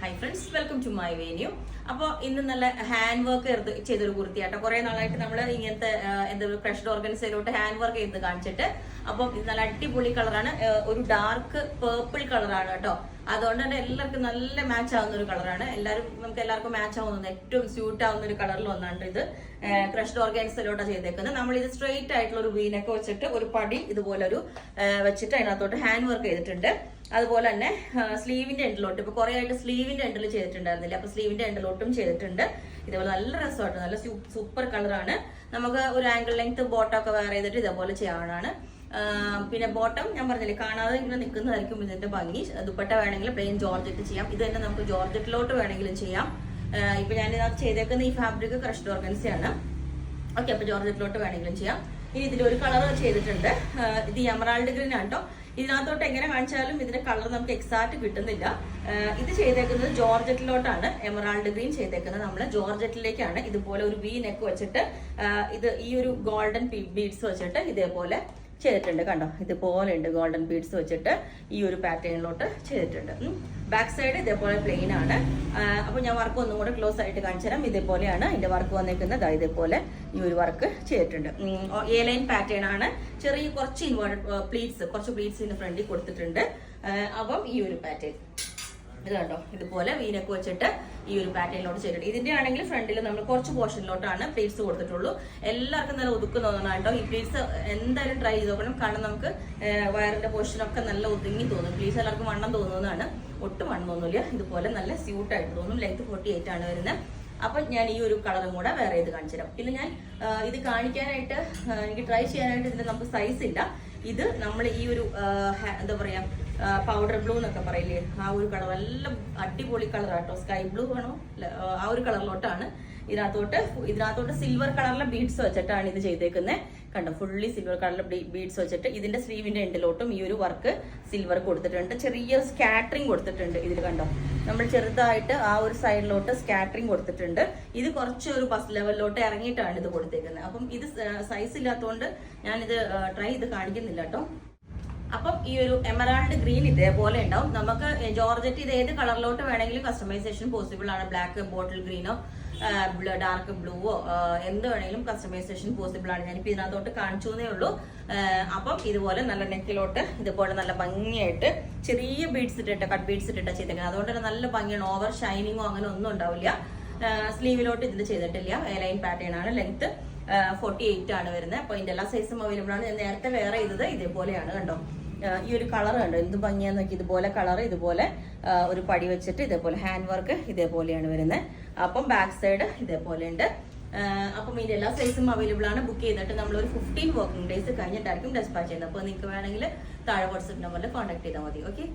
Hi friends, welcome to my venue. അപ്പോൾ ഇന്ന് നല്ല ഹാൻഡ് വർക്ക് ചെയ്തൊരു കുർത്തിയാട്ടോ. കുറെ നാളായിട്ട് നമ്മൾ ഇങ്ങനത്തെ എന്താ ക്രഷ്ഡ് ഓർഗൻസയിലോട്ട് ഹാൻഡ് വർക്ക് ചെയ്ത് കാണിച്ചിട്ട്. അപ്പം ഇത് നല്ല അടിപൊളി കളറാണ്, ഒരു ഡാർക്ക് പേർപ്പിൾ കളറാണ് കേട്ടോ. അതുകൊണ്ട് തന്നെ എല്ലാവർക്കും നല്ല മാച്ച് ആവുന്ന ഒരു കളറാണ്. നമുക്ക് എല്ലാവർക്കും മാച്ച് ആവുന്ന ഏറ്റവും സ്യൂട്ട് ആവുന്ന ഒരു കളറിൽ ഒന്നാണ് ഇത്. ക്രഷ്ഡ് ഓർഗൻസയിലോട്ടാണ് ചെയ്തേക്കുന്നത്. നമ്മൾ ഇത് സ്ട്രെയിറ്റ് ആയിട്ടുള്ള ഒരു വീനൊക്കെ വെച്ചിട്ട് ഒരു പടി ഇതുപോലെ ഒരു വെച്ചിട്ട് അതിനകത്തോട്ട് ഹാൻഡ് വർക്ക് ചെയ്തിട്ടുണ്ട്. അതുപോലെ തന്നെ സ്ലീവിന്റെ എൻഡിലോട്ട് ഇപ്പൊ കുറെ ആയിട്ട് സ്ലീവിന്റെ എൻഡിൽ ചെയ്തിട്ടുണ്ടായിരുന്നില്ല, അപ്പൊ സ്ലീവിന്റെ എൻഡിലോട്ടും ചെയ്തിട്ടുണ്ട്. ഇതേപോലെ നല്ല രസമായിട്ട് നല്ല സൂപ്പർ കളറാണ്. നമുക്ക് ഒരു ആംഗിൾ ലെങ്ത് ബോട്ടം ഒക്കെ വെയർ ചെയ്തിട്ട് ഇതേപോലെ ചെയ്യാനാണ്. പിന്നെ ബോട്ടം ഞാൻ പറഞ്ഞില്ലേ, കാണാതെ ഇങ്ങനെ നിൽക്കുന്നതായിരിക്കും ഇതിന്റെ ഭംഗി. ദുപ്പട്ട വേണമെങ്കിൽ പ്ലെയിൻ ജോർജറ്റ് ചെയ്യാം. ഇത് തന്നെ നമുക്ക് ജോർജറ്റിലോട്ട് വേണമെങ്കിലും ചെയ്യാം. ഇപ്പൊ ഞാൻ ഇതിനകത്ത് ചെയ്തേക്കുന്ന ഈ ഫാബ്രിക് ക്രഷ്ഡ് ഓർഗൻസയാണ്. ഓക്കെ, അപ്പൊ ജോർജറ്റിലോട്ട് വേണമെങ്കിലും ചെയ്യാം. ഇനി ഇതിലൊരു കളർ ചെയ്തിട്ടുണ്ട്, ഇത് എമറാൾഡ് ഗ്രീൻ ആണ് കേട്ടോ. ഇതിനകത്തോട്ട് എങ്ങനെ കാണിച്ചാലും ഇതിന്റെ കളർ നമുക്ക് എക്സാക്ട് കിട്ടുന്നില്ല. ഇത് ചെയ്തേക്കുന്നത് ജോർജറ്റിലോട്ടാണ്. എമറാൾഡ് ഗ്രീൻ ചെയ്തേക്കുന്നത് നമ്മൾ ജോർജറ്റിലേക്കാണ്. ഇതുപോലെ ഒരു വി നെക്ക് വെച്ചിട്ട് ഇത് ഈ ഒരു ഗോൾഡൻ ബീഡ്സ് വെച്ചിട്ട് ഇതേപോലെ ചെയ്തിട്ടുണ്ട്. കണ്ടോ, ഇതുപോലെ ഉണ്ട് ഗോൾഡൻ ബീഡ്സ് വെച്ചിട്ട് ഈ ഒരു പാറ്റേണിലോട്ട് ചെയ്തിട്ടുണ്ട്. ബാക്ക് സൈഡ് ഇതേപോലെ പ്ലെയിൻ ആണ്. അപ്പൊ ഞാൻ വർക്ക് ഒന്നും കൂടെ ക്ലോസ് ആയിട്ട് കാണിച്ചു തരാം. ഇതേപോലെയാണ് അതിന്റെ വർക്ക് വന്നേക്കുന്നത്. ഇതേപോലെ ഈ ഒരു വർക്ക് ചെയ്തിട്ടുണ്ട്. എ ലൈൻ പാറ്റേൺ ആണ്. ചെറിയ കുറച്ച് പ്ലീറ്റ്സ് ഇതിന്റെ ഫ്രണ്ടിൽ കൊടുത്തിട്ടുണ്ട്. അപ്പം ഈ ഒരു പാറ്റേൺ ഇത് കണ്ടോ, ഇതുപോലെ വീനൊക്കെ വെച്ചിട്ട് ഈ ഒരു പാറ്റേണിലോട്ട് ചെയ്തിട്ടുണ്ട്. ഇതിന്റെ ആണെങ്കിൽ ഫ്രണ്ടിൽ നമ്മൾ കുറച്ച് പോർഷനിലോട്ടാണ് പ്ലീറ്റ്സ് കൊടുത്തിട്ടുള്ളൂ. എല്ലാവർക്കും നല്ല ഒതുക്കുന്നതാണ് കേട്ടോ. ഈ പ്ലീറ്റ്സ് എന്തായാലും ട്രൈ ചെയ്ത് നോക്കണം. കാരണം നമുക്ക് വയറിന്റെ പോർഷനൊക്കെ നല്ല ഒതുങ്ങി തോന്നും. പ്ലീറ്റ്സ് എല്ലാവർക്കും വണ്ണം തോന്നുന്നതാണ്, ഒട്ടും വണ്ണം തോന്നില്ല. ഇതുപോലെ നല്ല സ്യൂട്ടായിട്ട് തോന്നും. ലെങ്ത് 48 ആണ് വരുന്നത്. അപ്പൊ ഞാൻ ഈ ഒരു കളറും കൂടെ വേറെ ചെയ്ത് കാണിച്ചു തരാം. പിന്നെ ഞാൻ ഇത് കാണിക്കാനായിട്ട് എനിക്ക് ട്രൈ ചെയ്യാനായിട്ട് ഇതിന്റെ നമുക്ക് സൈസ് ഇല്ല. ഇത് നമ്മൾ ഈ ഒരു എന്താ പറയാ പൗഡർ ബ്ലൂ എന്നൊക്കെ പറയില്ലേ, ആ ഒരു കളർ നല്ല അടിപൊളി കളറാട്ടോ. സ്കൈ ബ്ലൂ ആണോ, ആ ഒരു കളറിലോട്ടാണ്. ഇതിനകത്തോട്ട് സിൽവർ കളറിലെ ബീഡ്സ് വെച്ചിട്ടാണ് ഇത് ചെയ്തേക്കുന്നത്. കണ്ടോ, ഫുള്ളി സിൽവർ കളറിലെ ബീഡ്സ് വെച്ചിട്ട് ഇതിന്റെ സ്ലീവിന്റെ എൻഡിലോട്ടും ഈ ഒരു വർക്ക് സിൽവർ കൊടുത്തിട്ടുണ്ട്. ചെറിയ സ്കാറ്ററിങ് കൊടുത്തിട്ടുണ്ട് ഇതിൽ. കണ്ടോ, നമ്മൾ ചെറുതായിട്ട് ആ ഒരു സൈഡിലോട്ട് സ്കാറ്ററിങ് കൊടുത്തിട്ടുണ്ട്. ഇത് കുറച്ച് ഒരു ബസ് ലെവലിലോട്ട് ഇറങ്ങിയിട്ടാണ് ഇത് കൊടുത്തേക്കുന്നത്. അപ്പം ഇത് സൈസ് ഇല്ലാത്തതുകൊണ്ട് ഞാനിത് ട്രൈ ചെയ്ത് കാണിക്കുന്നില്ല കേട്ടോ. അപ്പം ഈ ഒരു എമറാൾഡ് ഗ്രീൻ ഇതേപോലെ ഉണ്ടാവും. നമുക്ക് ജോർജറ്റ് ഇത് ഏത് കളറിലോട്ട് വേണമെങ്കിലും കസ്റ്റമൈസേഷൻ പോസിബിൾ ആണ്. ബ്ലാക്ക്, ബോട്ടിൽ ഗ്രീനോ, ഡാർക്ക് ബ്ലൂവോ എന്ത് വേണമെങ്കിലും കസ്റ്റമൈസേഷൻ പോസിബിൾ ആണ്. ഞാനിപ്പോൾ ഇതിനകത്തോട്ട് കാണിച്ചു എന്നേ ഉള്ളൂ. അപ്പം ഇതുപോലെ നല്ല നെക്കിലോട്ട് ഇതുപോലെ നല്ല ഭംഗിയായിട്ട് ചെറിയ ബീഡ്സ് ഇട്ടിട്ട് കട്ട് ബീഡ്സ് ഇട്ടിട്ടാണ് ചെയ്തേക്കുന്നത്. അതുകൊണ്ട് തന്നെ നല്ല ഭംഗിയാണ്. ഓവർ ഷൈനിങ്ങോ അങ്ങനെ ഒന്നും ഉണ്ടാവില്ല. സ്ലീവിലോട്ട് ഇതിൽ ചെയ്തിട്ടില്ല. എ ലൈൻ പാറ്റേൺ ആണ്. ലെങ്ത് 48 ആണ് വരുന്നത്. അപ്പൊ ഇതിന്റെ എല്ലാ സൈസും അവൈലബിൾ ആണ്. ഞാൻ നേരത്തെ വേറെ ചെയ്തത് ഇതേപോലെയാണ്. കണ്ടോ, ഈ ഒരു കളർ കണ്ടോ എന്ത് ഭംഗിയാന്ന് നോക്കി. ഇതുപോലെ കളർ ഇതുപോലെ ഒരു പടി വെച്ചിട്ട് ഇതേപോലെ ഹാൻഡ് വർക്ക് ഇതേപോലെയാണ് വരുന്നത്. അപ്പം ബാക്ക് സൈഡ് ഇതേപോലെ ഉണ്ട്. അപ്പം ഇതിന്റെ എല്ലാ സൈസും അവൈലബിൾ ആണ്. ബുക്ക് ചെയ്തിട്ട് നമ്മൾ ഒരു 15 വർക്കിംഗ് ഡേയ്സ് കഴിഞ്ഞിട്ടായിരിക്കും ഡെസ്പാച്ച് ചെയ്യുന്നത്. അപ്പോൾ നിങ്ങൾക്ക് വേണമെങ്കിൽ താഴെ വാട്സ്ആപ്പ് നമ്പറിൽ കോൺടാക്ട് ചെയ്താൽ മതി. ഓക്കെ.